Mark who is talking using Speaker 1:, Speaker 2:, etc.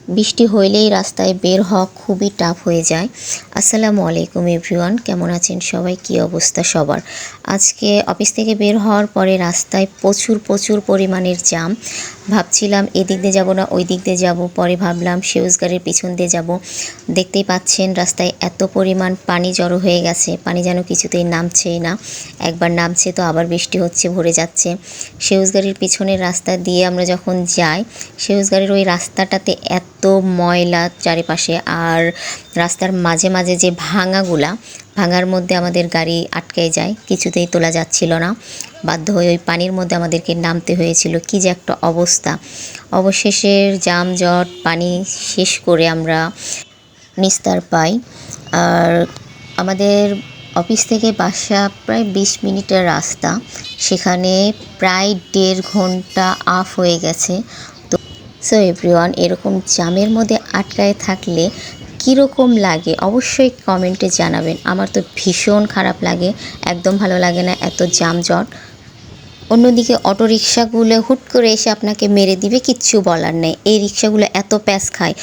Speaker 1: বৃষ্টি হইলেই রাস্তায় বের হওয়া খুবই টাফ হয়ে যায়। আসসালামু আলাইকুম এভরিওয়ান, কেমন আছেন সবাই? কী অবস্থা সবার? আজকে অফিস থেকে বের হওয়ার পরে রাস্তায় প্রচুর প্রচুর পরিমাণের জ্যাম। ভাবছিলাম এদিক দিয়ে যাব না ওই দিক দিয়ে যাব, পরে ভাবলাম সেউজ গাড়ির পিছন দিয়ে যাব। দেখতেই পাচ্ছেন রাস্তায় এত পরিমাণ পানি জড়ো হয়ে গেছে, পানি যেন কিছুতেই নামছেই না। একবার নামছে তো আবার বৃষ্টি হচ্ছে, ভরে যাচ্ছে। সেউজ গাড়ির পিছনের রাস্তা দিয়ে আমরা যখন যাই, সেউজ গাড়ির ওই রাস্তাটাতে এত ময়লা চারিপাশে, আর রাস্তার মাঝে মাঝে যে ভাঙার মধ্যে আমাদের গাড়ি আটকে যায়, কিছুতেই তোলা যাচ্ছিল না। বাধ্য হয়ে ওই পানির মধ্যে আমাদেরকে নামতে হয়েছিল। কী যে একটা অবস্থা! অবশেষে যানজট পানি শেষ করে আমরা নিস্তার পাই। আর আমাদের অফিস থেকে বাসা প্রায় 20 মিনিটের রাস্তা, সেখানে প্রায় 1.5 ঘন্টা আপ হয়ে গেছে। তো এভরিওয়ান, এরকম জ্যামের মধ্যে আটকায় থাকলে কীরকম লাগে অবশ্যই কমেন্টে জানাবেন। আমার তো ভীষণ খারাপ লাগে, একদম ভালো লাগে না এত যানজট। অন্যদিকে অটো রিক্সাগুলো হুট করে এসে আপনাকে মেরে দিবে, কিচ্ছু বলার নেই। এই রিক্সাগুলো এত প্যাঁচ খায়।